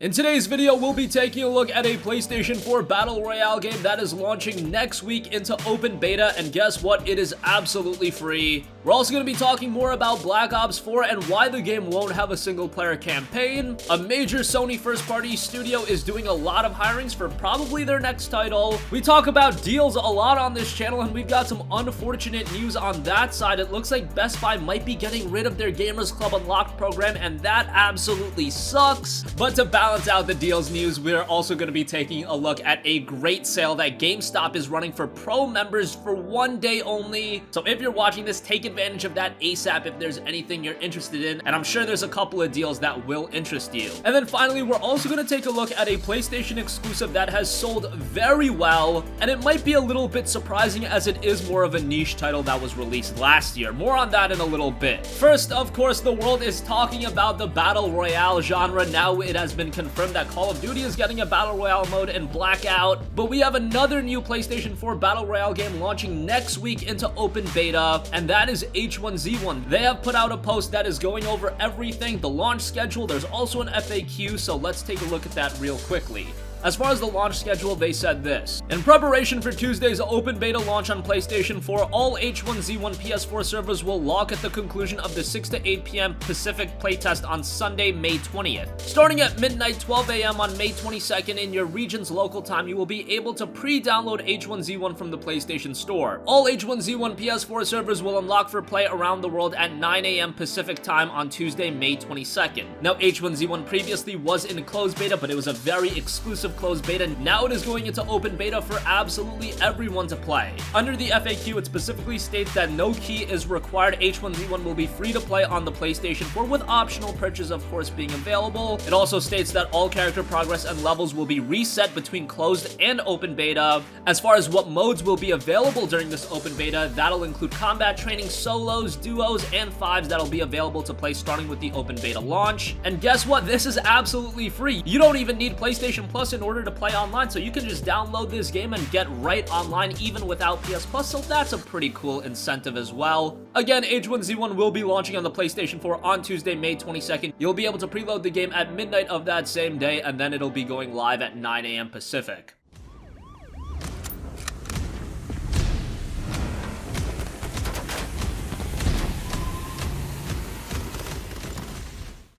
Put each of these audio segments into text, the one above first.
In today's video, we'll be taking a look at a PlayStation 4 Battle Royale game that is launching next week into open beta, and guess what? It is absolutely free. We're also going to be talking more about Black Ops 4 and why the game won't have a single-player campaign. A major Sony first-party studio is doing a lot of hirings for probably their next title. We talk about deals a lot on this channel, and we've got some unfortunate news on that side. It looks like Best Buy might be getting rid of their Gamers Club Unlocked program, and that absolutely sucks. But to balance out the deals news, we're also going to be taking a look at a great sale that GameStop is running for Pro members for one day only. So if you're watching this, take advantage of that ASAP if there's anything you're interested in, and I'm sure there's a couple of deals that will interest you. And then finally, we're also going to take a look at a PlayStation exclusive that has sold very well, and it might be a little bit surprising as it is more of a niche title that was released last year. More on that in a little bit. First, of course, the world is talking about the Battle Royale genre. Now it has been confirmed that Call of Duty is getting a Battle Royale mode in Blackout, but we have another new PlayStation 4 Battle Royale game launching next week into open beta, and that is H1Z1. They have put out a post that is going over everything, the launch schedule. There's also an FAQ, so let's take a look at that real quickly. As far as the launch schedule, they said this: in preparation for Tuesday's open beta launch on PlayStation 4, all H1Z1 PS4 servers will lock at the conclusion of the 6 to 8 p.m. Pacific playtest on Sunday, May 20th. Starting at midnight 12 a.m. on May 22nd in your region's local time, you will be able to pre-download H1Z1 from the PlayStation Store. All H1Z1 PS4 servers will unlock for play around the world at 9 a.m. Pacific time on Tuesday, May 22nd. Now, H1Z1 previously was in closed beta, but it was a very exclusive closed beta. Now it is going into open beta for absolutely everyone to play. Under the FAQ, it specifically states that no key is required. H1Z1 will be free to play on the PlayStation 4 with optional purchase, of course, being available. It also states that all character progress and levels will be reset between closed and open beta. As far as what modes will be available during this open beta, that'll include combat training, solos, duos, and fives that'll be available to play starting with the open beta launch. And guess what? This is absolutely free. You don't even need PlayStation Plus in order to play online, so you can just download this game and get right online even without PS Plus, so that's a pretty cool incentive as well. Again, H1Z1 will be launching on the PlayStation 4 on Tuesday, May 22nd. You'll be able to preload the game at midnight of that same day, and then it'll be going live at 9 a.m. Pacific.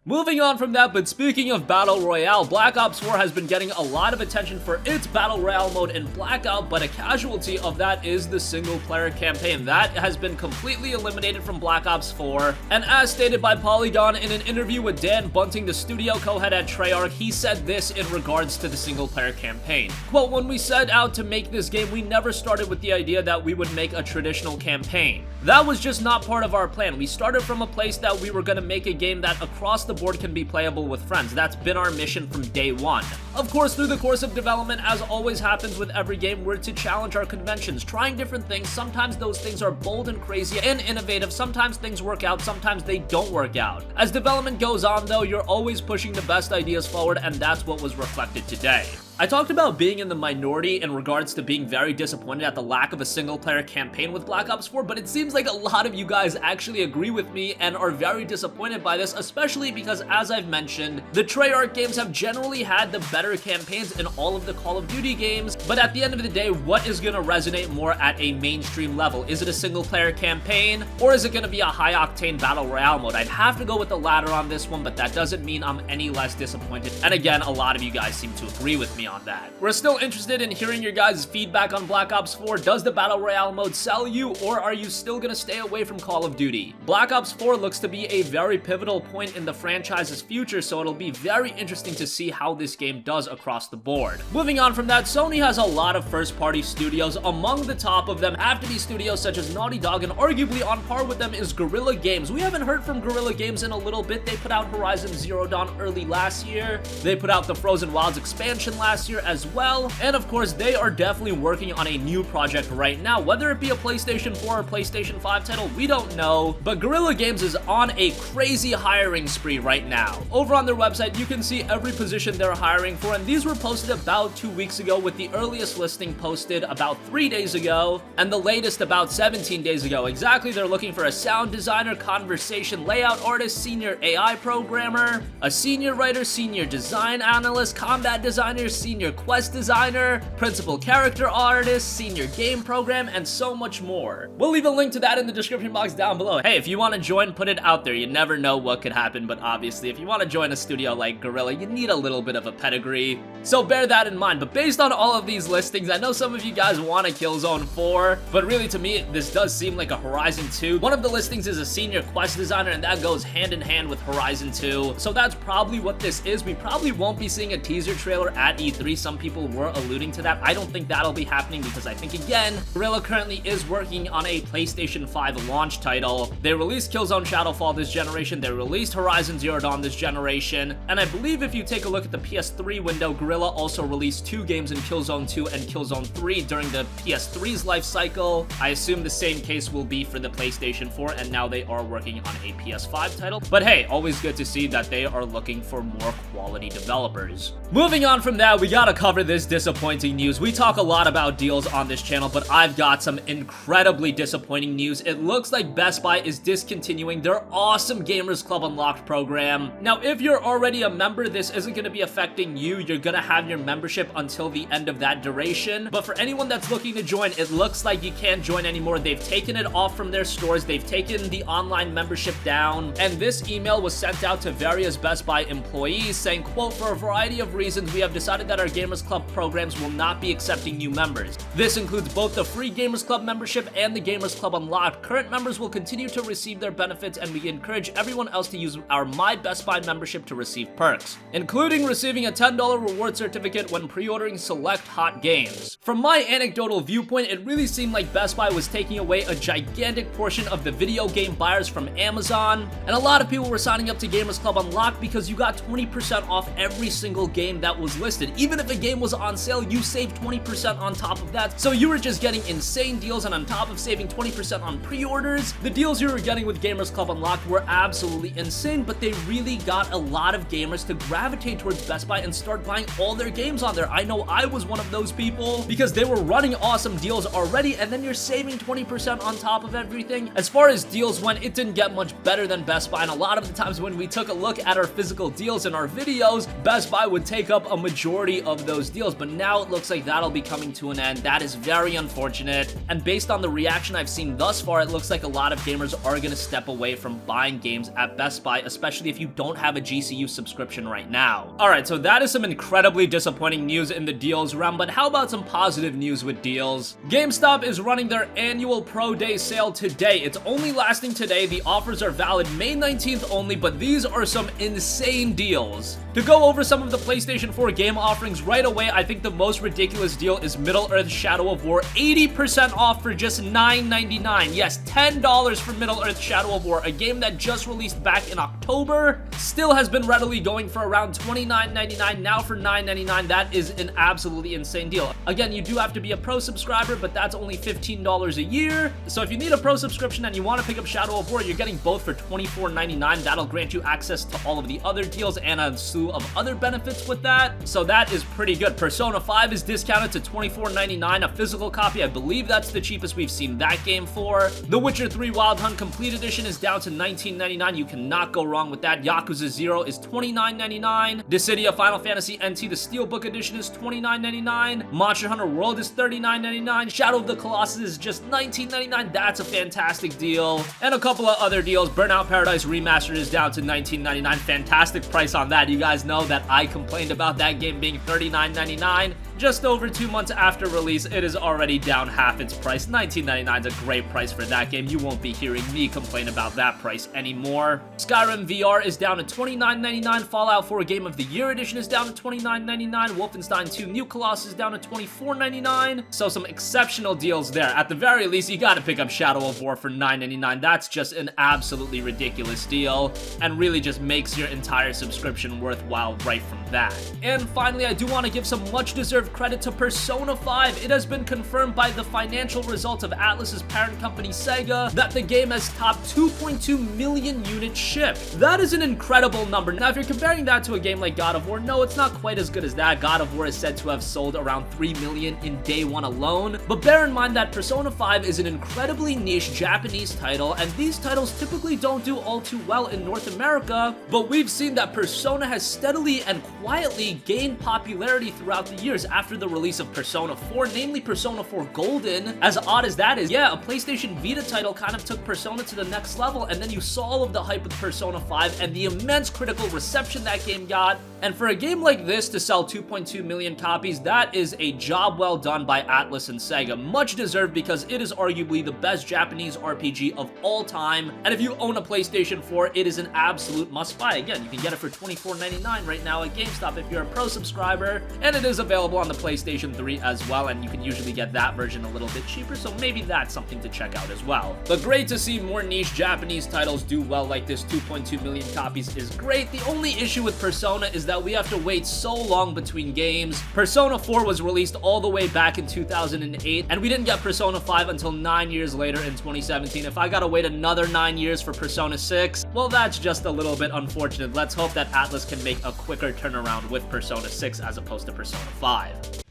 Moving on from that, but speaking of Battle Royale, Black Ops 4 has been getting a lot of attention for its Battle Royale mode in Blackout, but a casualty of that is the single-player campaign. That has been completely eliminated from Black Ops 4, and as stated by Polygon in an interview with Dan Bunting, the studio co-head at Treyarch, he said this in regards to the single-player campaign. Quote, "When we set out to make this game, we never started with the idea that we would make a traditional campaign. That was just not part of our plan. We started from a place that we were going to make a game that across the board can be playable with friends. That's been our mission from day one. Of course, through the course of development, as always happens with every game, we're to challenge our conventions, trying different things. Sometimes those things are bold and crazy and innovative. Sometimes things work out, sometimes they don't work out. As development goes on, though, you're always pushing the best ideas forward, and that's what was reflected today." I talked about being in the minority in regards to being very disappointed at the lack of a single-player campaign with Black Ops 4, but it seems like a lot of you guys actually agree with me and are very disappointed by this, especially because, as I've mentioned, the Treyarch games have generally had the better campaigns in all of the Call of Duty games, but at the end of the day, what is going to resonate more at a mainstream level? Is it a single-player campaign, or is it going to be a high-octane Battle Royale mode? I'd have to go with the latter on this one, but that doesn't mean I'm any less disappointed, and again, a lot of you guys seem to agree with me on that. We're still interested in hearing your guys' feedback on Black Ops 4. Does the Battle Royale mode sell you, or are you still gonna stay away from Call of Duty? Black Ops 4 looks to be a very pivotal point in the franchise's future, so it'll be very interesting to see how this game does across the board. Moving on from that, Sony has a lot of first-party studios. Among the top of them have to be studios such as Naughty Dog, and arguably on par with them is Guerrilla Games. We haven't heard from Guerrilla Games in a little bit. They put out Horizon Zero Dawn early last year. They put out the Frozen Wilds expansion last last year as well. And of course, they are definitely working on a new project right now. Whether it be a PlayStation 4 or PlayStation 5 title, we don't know. But Guerrilla Games is on a crazy hiring spree right now. Over on their website, you can see every position they're hiring for, and these were posted about 2 weeks ago, with the earliest listing posted about 3 days ago, and the latest about 17 days ago. Exactly, they're looking for a sound designer, conversation layout artist, senior AI programmer, a senior writer, senior design analyst, combat designer, senior quest designer, principal character artist, senior game program, and so much more. We'll leave a link to that in the description box down below. Hey, if you want to join, put it out there. You never know what could happen, but obviously, if you want to join a studio like Guerrilla, you need a little bit of a pedigree, so bear that in mind. But based on all of these listings, I know some of you guys want a Killzone 4, but really to me, this does seem like a Horizon 2. One of the listings is a senior quest designer, and that goes hand in hand with Horizon 2, so that's probably what this is. We probably won't be seeing a teaser trailer at E3. Some people were alluding to that. I don't think that'll be happening because I think, again, Guerrilla currently is working on a PlayStation 5 launch title. They released Killzone Shadowfall this generation, they released Horizon Zero Dawn this generation, and I believe if you take a look at the PS3 window, Guerrilla also released 2 games in Killzone 2 and Killzone 3 during the PS3's life cycle. I assume the same case will be for the PlayStation 4, and now they are working on a PS5 title. But hey, always good to see that they are looking for more quality developers. Moving on from that, we gotta cover this disappointing news. We talk a lot about deals on this channel, but I've got some incredibly disappointing news. It looks like Best Buy is discontinuing their awesome Gamers Club Unlocked program. Now, if you're already a member, this isn't gonna be affecting you. You're gonna have your membership until the end of that duration. But for anyone that's looking to join, it looks like you can't join anymore. They've taken it off from their stores. They've taken the online membership down. And this email was sent out to various Best Buy employees saying, quote, "For a variety of reasons, we have decided that our Gamers Club programs will not be accepting new members. This includes both the free Gamers Club membership and the Gamers Club Unlocked. Current members will continue to receive their benefits, and we encourage everyone else to use our My Best Buy membership to receive perks, including receiving a $10 reward certificate when pre-ordering select hot games." From my anecdotal viewpoint, it really seemed like Best Buy was taking away a gigantic portion of the video game buyers from Amazon, and a lot of people were signing up to Gamers Club Unlocked because you got 20% off every single game that was listed. Even if a game was on sale, you saved 20% on top of that, so you were just getting insane deals, and on top of saving 20% on pre-orders, the deals you were getting with Gamers Club Unlocked were absolutely insane. But they really got a lot of gamers to gravitate towards Best Buy and start buying all their games on there. I know I was one of those people because they were running awesome deals already, and then you're saving 20% on top of everything. As far as deals went, it didn't get much better than Best Buy, and a lot of the times when we took a look at our physical deals in our videos, Best Buy would take up a majority of those deals. But now it looks like that'll be coming to an end. That is very unfortunate, and based on the reaction I've seen thus far, it looks like a lot of gamers are going to step away from buying games at Best Buy, especially if you don't have a GCU subscription right now. Alright, so that is some incredibly disappointing news in the deals realm, but how about some positive news with deals? GameStop is running their annual Pro Day sale today. It's only lasting today. The offers are valid May 19th only, but these are some insane deals. To go over some of the PlayStation 4 game offerings right away, I think the most ridiculous deal is Middle-earth Shadow of War, 80% off for just $9.99. Yes, $10 for Middle-earth Shadow of War, a game that just released back in October, still has been readily going for around $29.99, now for $9.99. That is an absolutely insane deal. Again, you do have to be a Pro subscriber, but that's only $15 a year. So if you need a Pro subscription and you want to pick up Shadow of War, you're getting both for $24.99. That'll grant you access to all of the other deals and a slew of other benefits with that. So that is pretty good. Persona 5 is discounted to $24.99, a physical copy. I believe that's the cheapest we've seen that game for. The Witcher 3 Wild Hunt Complete Edition is down to $19.99. You cannot go wrong with that. Yakuza 0 is $29.99. Dissidia Final Fantasy NT the Steelbook Edition is $29.99. Monster Hunter World is $39.99. Shadow of the Colossus is just $19.99. That's a fantastic deal. And a couple of other deals. Burnout Paradise Remastered is down to $19.99. Fantastic price on that. You guys know that I complained about that game being $39.99. Just over 2 months after release, it is already down half its price. $19.99 is a great price for that game. You won't be hearing me complain about that price anymore. Skyrim VR is down to $29.99. Fallout 4 Game of the Year Edition is down to $29.99. Wolfenstein 2 New Colossus is down to $24.99. So some exceptional deals there. At the very least, you gotta pick up Shadow of War for $9.99. That's just an absolutely ridiculous deal, and really just makes your entire subscription worthwhile right from that. And finally, I do want to give some much-deserved credit to Persona 5. It has been confirmed by the financial results of Atlus's parent company Sega that the game has topped 2.2 million units shipped. That is an incredible number. Now, if you're comparing that to a game like God of War, no, it's not quite as good as that. God of War is said to have sold around 3 million in day one alone, but bear in mind that Persona 5 is an incredibly niche Japanese title, and these titles typically don't do all too well in North America, but we've seen that Persona has steadily and quietly gained popularity throughout the years after the release of Persona 4, namely Persona 4 Golden. As odd as that is, yeah, a PlayStation Vita title kind of took Persona to the next level, and then you saw all of the hype with Persona 5 and the immense critical reception that game got, and for a game like this to sell 2.2 million copies, that is a job well done by Atlus and Sega. Much deserved, because it is arguably the best Japanese RPG of all time, and if you own a PlayStation 4, it is an absolute must-buy. Again, you can get it for $24.99 right now at GameStop if you're a Pro subscriber, and it is available on the PlayStation 3 as well, and you can usually get that version a little bit cheaper, so maybe that's something to check out as well. But great to see more niche Japanese titles do well like this. 2.2 million copies is great. The only issue with Persona is that we have to wait so long between games. Persona 4 was released all the way back in 2008, and we didn't get Persona 5 until 9 years later in 2017. If I gotta wait another 9 years for Persona 6, well, that's just a little bit unfortunate. Let's hope that Atlus can make a quicker turnaround with Persona 6 as opposed to Persona 5.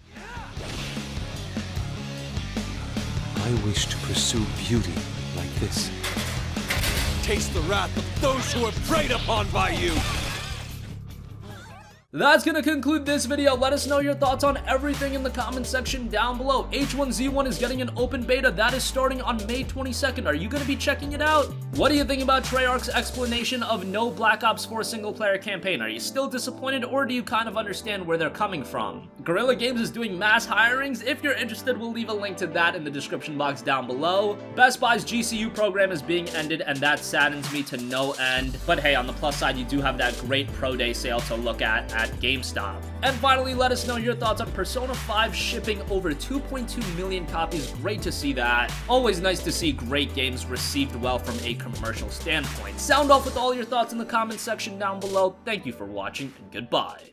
I wish to pursue beauty like this. Taste the wrath of those who are preyed upon by you! That's gonna conclude this video. Let us know your thoughts on everything in the comment section down below. H1Z1 is getting an open beta that is starting on May 22nd. Are you gonna be checking it out? What do you think about Treyarch's explanation of no Black Ops 4 single-player campaign? Are you still disappointed, or do you kind of understand where they're coming from? Guerrilla Games is doing mass hirings. If you're interested, we'll leave a link to that in the description box down below. Best Buy's GCU program is being ended, and that saddens me to no end. But hey, on the plus side, you do have that great Pro Day sale to look at GameStop. And finally, let us know your thoughts on Persona 5 shipping over 2.2 million copies. Great to see that. Always nice to see great games received well from a commercial standpoint. Sound off with all your thoughts in the comment section down below. Thank you for watching, and goodbye.